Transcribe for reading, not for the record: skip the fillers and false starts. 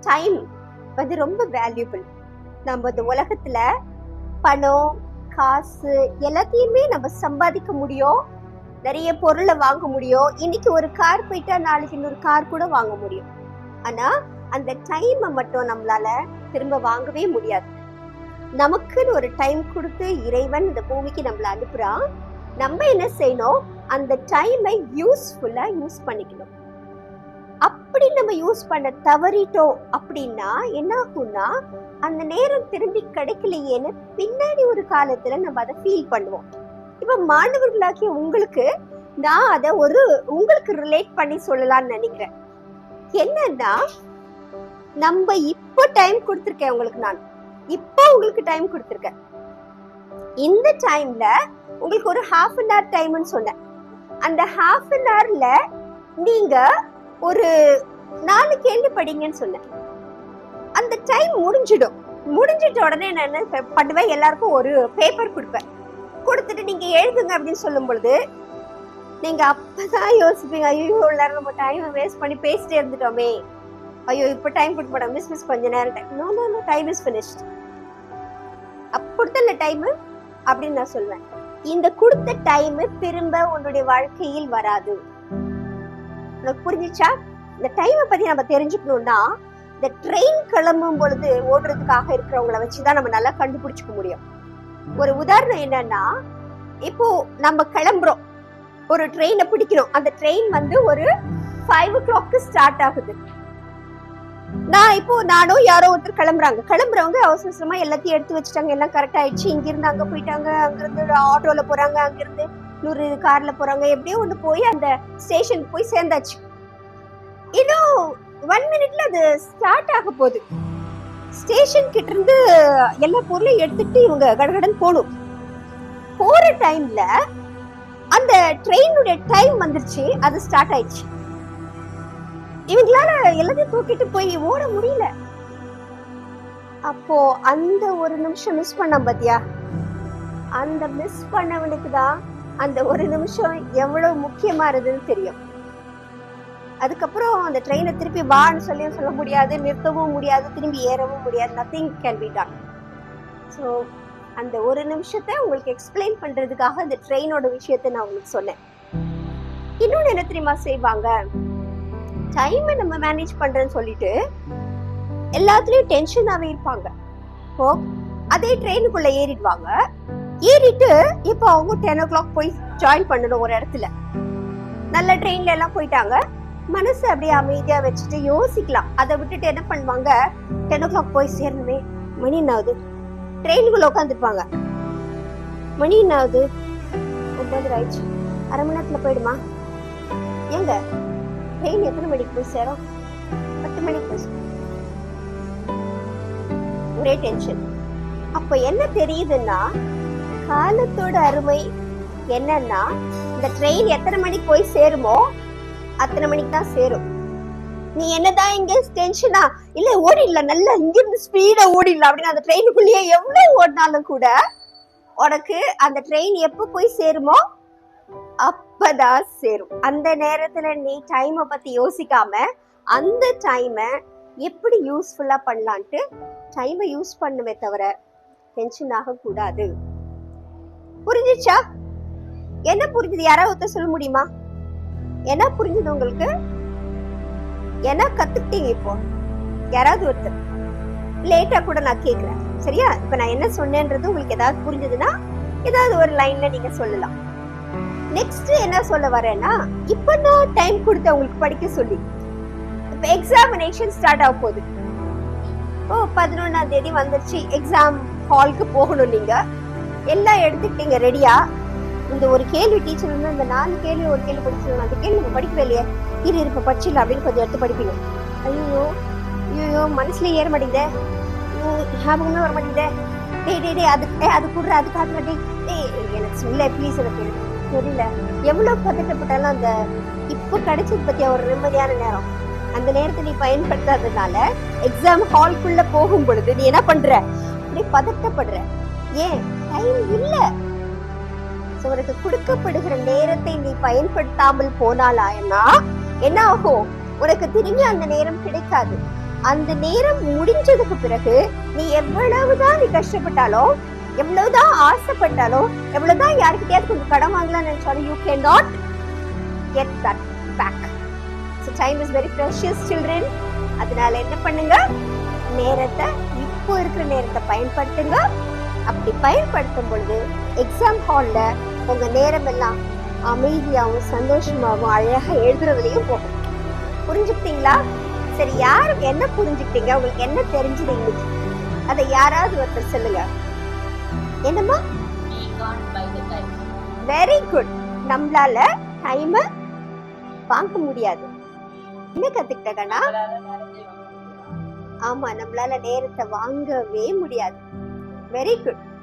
Time வந்து ரொம்ப valuable. நம்ம இந்த உலகத்துல பணம், காசு எல்லாத்தையுமே நம்ம சம்பாதிக்க முடியும், நிறைய பொருளை வாங்க முடியும். இன்னைக்கு ஒரு கார் போயிட்டா நாளைக்கு இன்னொரு கார் கூட வாங்க முடியும். ஆனா அந்த டைமை மட்டும் நம்மளால திரும்ப வாங்கவே முடியாது. நமக்குன்னு ஒரு டைம் கொடுத்து இறைவன் இந்த பூமிக்கு நம்மள அனுப்புறான். நம்ம என்ன செய்யணும்? அந்த டைமை யூஸ்ஃபுல்லா யூஸ் பண்ணிக்கணும். அப்படி நம்ம யூஸ் பண்ண தவறிட்டோம் அப்படின்னா என்ன ஆகும்னா, அந்த நேரம் திரும்பி கிடைக்கலையேன்னு பின்னாடி ஒரு காலத்துல நம்ம அதை ஃபீல் பண்ணுவோம். இப்ப மாணவர்களாகிய உங்களுக்கு நான் அதை உங்களுக்கு ரிலேட் பண்ணி சொல்லலாம்னு நினைக்கிறேன். என்னன்னா, நம்ம இப்போ டைம் கொடுத்துருக்கேன் உங்களுக்கு, நான் இப்போ உங்களுக்கு டைம் கொடுத்துருக்கேன். இந்த டைம்ல உங்களுக்கு ஒரு ஹாஃப் அன் ஹவர் டைம்னு சொன்னேன். அந்த ஹாஃப் அன் ஹவர்ல நீங்க ஒரு 4 கேள்வி படிங்கன்னு சொன்னேன். அந்த டைம் முடிஞ்சிட்ட உடனே நான் என்ன பண்ணுவேன், எல்லாருக்கும் ஒரு பேப்பர் கொடுப்பேன். கொடுத்துட்டு நீங்க எழுதுங்க அப்படின்னு சொல்லும் பொழுது நீங்க அப்பதான் யோசிப்பீங்க, ஐயோ எல்லாரும் நம்ம டைம் வேஸ்ட் பண்ணி பேசிட்டே இருந்துட்டோமே, ஐயோ இப்ப டைம் கொடுக்க மாட்டோம், மிஸ் கொஞ்ச நேரம் time. No time is finished. கொடுத்தல டைம் அப்படின்னு நான் சொல்வேன். இந்த கொடுத்த டைம் திரும்ப உன்னுடைய வாழ்க்கையில் வராது. உனக்கு புரிஞ்சிச்சா? இந்த டைமை பத்தி நம்ம தெரிஞ்சுக்கணும்னா, இந்த ட்ரெயின் கிளம்பும் பொழுது ஓடுறதுக்காக இருக்கிறவங்களை வச்சுதான் நம்ம நல்லா கண்டுபிடிச்சுக்க முடியும். ஒரு உதாரணம் என்னன்னா, இப்போ நம்ம கிளம்புறோம், ஒரு ட்ரெயினை பிடிக்கிறோம். அந்த ட்ரெயின் வந்து ஒரு 5 o'clock ஸ்டார்ட் ஆகுது. நானும் யாரோ ஒருத்தர் கிளம்புறவங்க அவசரமா எல்லாத்தையும் எடுத்து வச்சுட்டாங்க, எல்லாம் கரெக்ட் ஆயிடுச்சு. இங்கிருந்து அங்க போயிட்டாங்க, அங்கிருந்து ஆட்டோல போறாங்க, அங்கிருந்து இன்னொரு கார்ல போறாங்க, எப்படியோ ஒண்ணு போய் அந்த ஸ்டேஷனுக்கு போய் சேர்ந்தாச்சு. இன்னும் 1 minute அது ஸ்டார்ட் ஆக போகுது. ஸ்டேஷன் கிட்ட இருந்து எல்லா பொருளையும் எடுத்துட்டு இவங்க கடகடன் போகணும். போற டைம்ல அந்த ட்ரெயினுடைய டைம் வந்துருச்சு, அது ஸ்டார்ட் ஆயிடுச்சு. இவங்களால எல்லாத்தையும் தூக்கிட்டு போய் ஓட முடியல. அப்போ அந்த ஒரு நிமிஷம் மிஸ் பண்ண பாத்தியா, அந்த மிஸ் பண்ணவனுக்கு தான் அந்த ஒரு நிமிஷம் எவ்வளவு முக்கியமா இருந்ததுன்னு தெரியும். அதுக்கப்புறம் அந்த ட்ரெயினை திருப்பி வான்னு சொல்ல முடியாது, நிறுத்தவும் முடியாது, திரும்பி ஏறவும் முடியாது. Nothing can be done. So அந்த ஒரு நிமிஷத்தை உங்களுக்கு எக்ஸ்பிளைன் பண்றதுக்காக அந்த ட்ரெயினோட விஷயத்தை நான் உங்களுக்கு சொன்னேன். இன்னொன்னு என்ன தெரியுமா செய்வாங்க, டைமை நம்ம மேனேஜ் பண்றேன்னு சொல்லிட்டு எல்லாத்துலயும் டென்ஷனாவே இருப்பாங்க. இப்போ அதே ட்ரெயினுக்குள்ள ஏறிடுவாங்க. ஏறிட்டு இப்போ அவங்க 10 o'clock போய் ஜாயின் பண்ணணும் ஒரு இடத்துல. நல்ல ட்ரெயின்ல எல்லாம் போயிட்டாங்க. மனசு அப்படியே அமைதியா வச்சுட்டு யோசிக்கலாம். அதை விட்டுட்டு என்ன பண்ணுவாங்க, 10 o'clock போய் சேரணுமே, மணி என்ன ஆகுது, ட்ரெயினுக்குள்ள உட்காந்துருப்பாங்க. மணி என்ன ஆகுது, 9 ஆயிடுச்சு, அரை மணி நேரத்துல போயிடுமா, எங்க ட்ரெயின் எத்தனை மணிக்கு போய் சேரும், 10 மணிக்கு போய் சேரும். ஒரே டென்ஷன். அப்ப என்ன தெரியுதுன்னா, காலத்தோட அருமை என்னன்னா, இந்த ட்ரெயின் எத்தனை மணிக்கு போய் சேருமோ அத்தனை மணிக்கு தான் சேரும். நீ என்னதான் இங்க டென்ஷனா இல்ல ஓடிடலாம், நல்லா இங்கிருந்து ஸ்பீடா ஓடிடலாம் அப்படின்னு அந்த ட்ரெயினுக்குள்ளேயே எவ்வளவு ஓடினாலும் கூட உனக்கு அந்த ட்ரெயின் எப்ப போய் சேருமோ அப்பதான் சேரும். அந்த நேரத்துல நீ டைமை பத்தி யோசிக்காம அந்த டைமை எப்படி யூஸ்ஃபுல்லா பண்ணலான்ட்டு டைமை யூஸ் பண்ணுமே தவிர டென்ஷன் ஆக கூடாது. புரிஞ்சிச்சா? என்ன புரிஞ்சது? யாராவது சொல்ல முடியுமா? என்ன புரிஞ்சது உங்களுக்கு? என்ன கத்துக்கிட்டீங்க? இப்போ யாராவது ஒருத்தர் லேட்டா கூட நான் கேக்குறேன், சரியா? இப்ப நான் என்ன சொன்னேன்றது உங்களுக்கு ஏதாவது புரிஞ்சதுன்னா ஏதாவது ஒரு லைன்ல நீங்க சொல்லலாம். நெக்ஸ்ட் என்ன சொல்ல வரேன்னா, இப்ப நான் டைம் கொடுத்த உங்களுக்கு படிக்க சொல்லி, இப்ப எக்ஸாமினேஷன் ஸ்டார்ட் ஆக போகுது. 11ஆம் தேதி வந்துருச்சு, எக்ஸாம் ஹாலுக்கு போகணும். நீங்க எல்லாம் எடுத்துக்கிட்டீங்க ரெடியா? இந்த ஒரு கேள்வி டீச்சர் வந்து இந்த 4 கேள்வி ஒரு கேள்வி படிச்சிருந்தோம், அந்த கேள்வி நம்ம படிக்கவே இல்லையே, இப்ப படிச்சிடலாம் அப்படின்னு கொஞ்சம் எடுத்து படிப்பீங்க. ஐயோ மனசுல ஏற மாட்டேங்குதே, ஞாபகமே வர மாட்டேங்குதே, அது குடுற, அது காட்டுற, எனக்கு சொல்ல ப்ளீஸ், எனக்கு தெரியல. எவ்வளவு பதட்டப்பட்டாலும் அந்த இப்ப கிடைச்சது பத்தியா ஒரு நிம்மதியான நேரம், அந்த நேரத்தை நீ பயன்படுத்தாததுனால எக்ஸாம் ஹால்குள்ள போகும் பொழுது நீ என்ன பண்ற, அப்படி பதட்டப்படுற. ஏன்? டைம் இல்ல. உனக்கு கொடுக்கப்படுகிற நேரத்தை நீ பயன்படுத்தாமல் போனாலாயனா என்ன ஆகும்? உனக்கு திரும்பி அந்த நேரம் கிடைக்காது. அந்த நேரம் முடிஞ்சதுக்கு பிறகு நீ எவ்வளவுதான் நீ கஷ்டப்பட்டாலும், எவ்வளவுதான் ஆசைப்பட்டாலும், எவ்வளவுதான் யாருக்கிட்டயாவது கொஞ்சம் கடன் வாங்கலாம்னு நினைச்சாலும் you cannot get that back. So time is very precious, children. அதனால என்ன பண்ணுங்க, நேரத்தை இப்போ இருக்கிற நேரத்தை பயன்படுத்துங்க. அப்படி பயன்படுத்தும் பொழுது எக்ஸாம் ஹால்ல உங்க நேரம் எல்லாம் அமைதியாகவும் சந்தோஷமாகவும் அழகா எழுதுறதுலயும் போகும். புரிஞ்சுக்கிட்டீங்களா? சரி, யாரும் என்ன புரிஞ்சுக்கிட்டீங்க? உங்களுக்கு என்ன தெரிஞ்சது இன்னைக்கு? அதை யாராவது ஒருத்தர் சொல்லுங்க. என்னம்மா? Very good. நம்மளால டைம் வாங்க முடியாது. என்ன கத்துக்கிட்டேன்னா, ஆமா, நம்மளால நேரத்தை வாங்கவே முடியாது. Very good.